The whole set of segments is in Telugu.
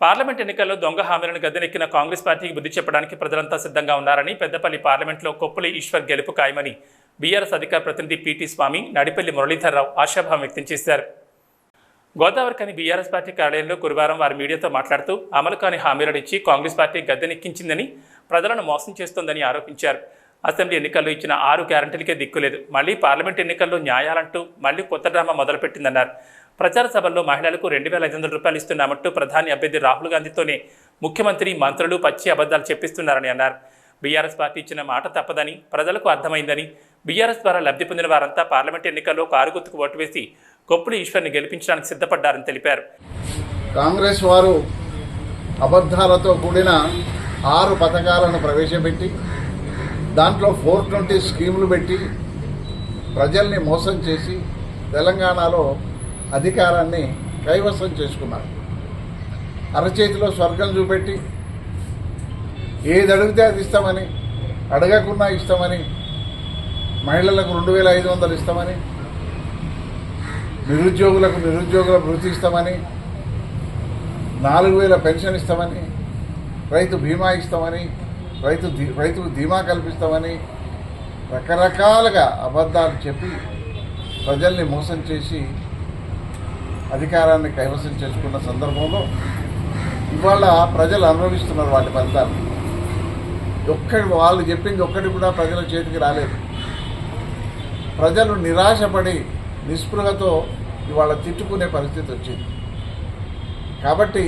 పార్లమెంట్ ఎన్నికల్లో దొంగ హామీలను గద్దెనెక్కిన కాంగ్రెస్ పార్టీకి బుద్ధి చెప్పడానికి ప్రజలంతా సిద్ధంగా ఉన్నారని పెద్దపల్లి పార్లమెంట్లో కొప్పులి ఈశ్వర్ గెలుపు ఖాయమని బీఆర్ఎస్ అధికార ప్రతినిధి పీటీ స్వామి, నడిపల్లి మురళీధర్రావు ఆశాభావం వ్యక్తం చేశారు. గోదావరికని బీఆర్ఎస్ పార్టీ కార్యాలయంలో గురువారం వారు మీడియాతో మాట్లాడుతూ అమలు కాని హామీలను ఇచ్చి కాంగ్రెస్ పార్టీ గద్దెనెక్కించిందని, ప్రజలను మోసం చేస్తోందని ఆరోపించారు. అసెంబ్లీ ఎన్నికల్లో ఇచ్చిన 6 గ్యారంటీలకే దిక్కులేదు, మళ్లీ పార్లమెంట్ ఎన్నికల్లో న్యాయాలంటూ మళ్లీ కొత్త డ్రామా మొదలుపెట్టిందన్నారు. ప్రచార సభల్లో మహిళలకు 2,500 రూపాయలు ఇస్తున్నామంటూ ప్రధాని అభ్యర్థి రాహుల్ గాంధీతోనే ముఖ్యమంత్రి, మంత్రులు పచ్చి అబద్ధాలు చెప్పిస్తున్నారని అన్నారు. బీఆర్ఎస్ పార్టీ ఇచ్చిన మాట తప్పదని ప్రజలకు అర్థమైందని, బీఆర్ఎస్ ద్వారా లబ్ధి పొందిన వారంతా పార్లమెంట్ ఎన్నికల్లో కారు గుర్తుకు ఓటు వేసి కొప్పులి ఈశ్వర్ని గెలిపించడానికి సిద్ధపడ్డారని తెలిపారు. కాంగ్రెస్ వారు అబద్ధాలతో కూడిన 6 పథకాలను ప్రవేశపెట్టి దాంట్లో 420 స్కీములు పెట్టి ప్రజల్ని మోసం చేసి తెలంగాణలో అధికారాన్ని కైవసం చేసుకున్నారు. అరచేతిలో స్వర్గం చూపెట్టి ఏది అడిగితే అది ఇస్తామని, అడగకున్నా ఇస్తామని, మహిళలకు 2,500 ఇస్తామని, నిరుద్యోగుల వృత్తి ఇస్తామని, 4,000 పెన్షన్ ఇస్తామని, రైతు బీమా ఇస్తామని, రైతుకు ధీమా కల్పిస్తామని రకరకాలుగా అబద్ధాలు చెప్పి ప్రజల్ని మోసం చేసి అధికారాన్ని కైవసం చేసుకున్న సందర్భంలో ఇవాళ ప్రజలు అనుభవిస్తున్నారు వాటి ఫలితాలు. వాళ్ళు చెప్పింది ఒక్కటి కూడా ప్రజల చేతికి రాలేదు. ప్రజలు నిరాశపడి నిస్పృహతో ఇవాళ తిట్టుకునే పరిస్థితి వచ్చింది. కాబట్టి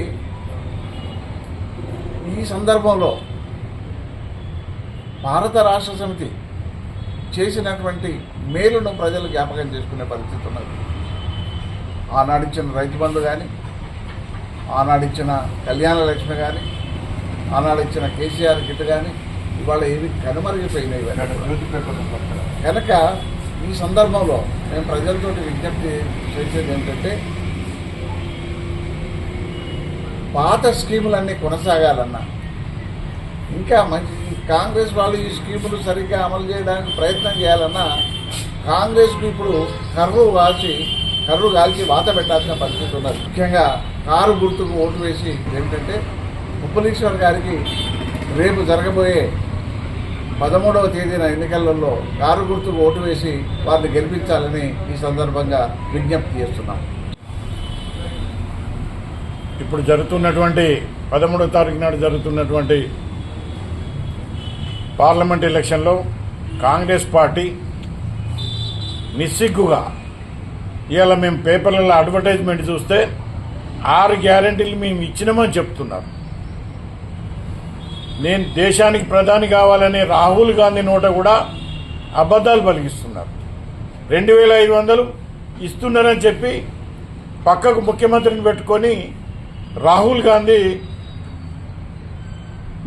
ఈ సందర్భంలో భారత రాష్ట్ర సమితి చేసినటువంటి మేలును ప్రజలు జ్ఞాపకం చేసుకునే పరిస్థితి ఉన్నది. ఆనాడిచ్చిన రైతు బంధు కానీ, ఆనాడిచ్చిన కళ్యాణ లక్ష్మి కానీ, ఆనాడిచ్చిన కేసీఆర్ కిట్ కానీ ఇవాళ ఏవి కనుమరుగిపోయినాయి. కనుక ఈ సందర్భంలో మేము ప్రజలతో విజ్ఞప్తి చేసేది ఏంటంటే, పాత స్కీములన్నీ కొనసాగాలన్నా, ఇంకా మంచి కాంగ్రెస్ వాళ్ళు ఈ స్కీములు సరిగ్గా అమలు చేయడానికి ప్రయత్నం చేయాలన్నా కాంగ్రెస్కు ఇప్పుడు కర్రు కాల్చి వాత పెట్టాల్సిన పరిస్థితి ఉన్నది. ముఖ్యంగా కారు గుర్తుకు ఓటు వేసి ఏంటంటే కొప్పులీశ్వర్ గారికి రేపు జరగబోయే 13వ తేదీన ఎన్నికలలో కారు గుర్తుకు ఓటు వేసి వారిని గెలిపించాలని ఈ సందర్భంగా విజ్ఞప్తి చేస్తున్నాం. ఇప్పుడు జరుగుతున్నటువంటి 13వ తారీఖు నాడు జరుగుతున్నటువంటి పార్లమెంట్ ఎలక్షన్లో కాంగ్రెస్ పార్టీ నిస్సిగ్గుగా ఇవాళ మేము పేపర్లలో అడ్వర్టైజ్మెంట్ చూస్తే 6 గ్యారంటీలు మేము ఇచ్చినామని చెప్తున్నారు. నేను దేశానికి ప్రధాని కావాలనే రాహుల్ గాంధీ నోట కూడా అబద్ధాలు పలికిస్తున్నారు. 2,500 ఇస్తున్నారని చెప్పి పక్కకు ముఖ్యమంత్రిని పెట్టుకొని రాహుల్ గాంధీ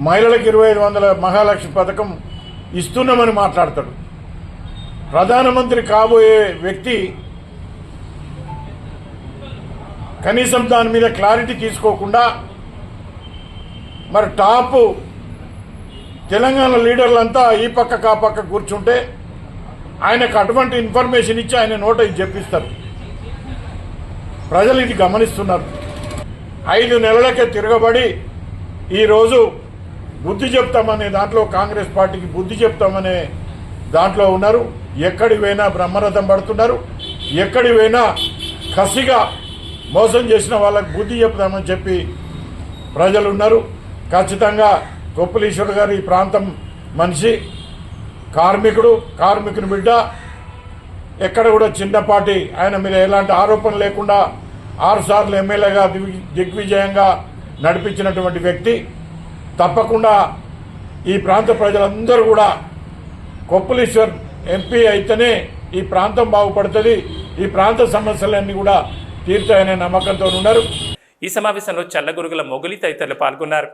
మహిళలకు 2,500 మహాలక్ష్మి పథకం ఇస్తున్నామని మాట్లాడతాడు. ప్రధానమంత్రి కాబోయే వ్యక్తి కనీసం దాని మీద క్లారిటీ తీసుకోకుండా మరి టాప్ తెలంగాణ లీడర్లంతా ఈ పక్క కా పక్క కూర్చుంటే ఆయనకు అటువంటి ఇన్ఫర్మేషన్ ఇచ్చి ఆయన నోట ఇది చెప్పిస్తారు. ప్రజలు ఇది గమనిస్తున్నారు. 5 నెలలకే తిరగబడి ఈరోజు బుద్ధి చెప్తామనే దాంట్లో కాంగ్రెస్ పార్టీకి బుద్ధి చెప్తామనే దాంట్లో ఉన్నారు. ఎక్కడి పోయినా బ్రహ్మరథం పడుతున్నారు. ఎక్కడి పోయినా కసిగా మోసం చేసిన వాళ్ళకు బుద్ధి చెప్తామని చెప్పి ప్రజలు ఉన్నారు. ఖచ్చితంగా కొప్పులీశ్వర్ గారు ఈ ప్రాంతం మనిషి, కార్మికుని బిడ్డ. ఎక్కడ కూడా చిన్నపాటి ఆయన మీద ఎలాంటి ఆరోపణ లేకుండా 6 సార్లు ఎమ్మెల్యేగా దిగ్విజయంగా నడిపించినటువంటి వ్యక్తి. తప్పకుండా ఈ ప్రాంత ప్రజలందరూ కూడా కొప్పులీశ్వర్ ఎంపీ అయితేనే ఈ ప్రాంతం బాగుపడుతుంది, ఈ ప్రాంత సమస్యలన్నీ కూడా తీరుతాయనే నమ్మకంతో ఉన్నారు. ఈ సమావేశంలో చల్లగురుగుల మొగలి తదితరులు పాల్గొన్నారు.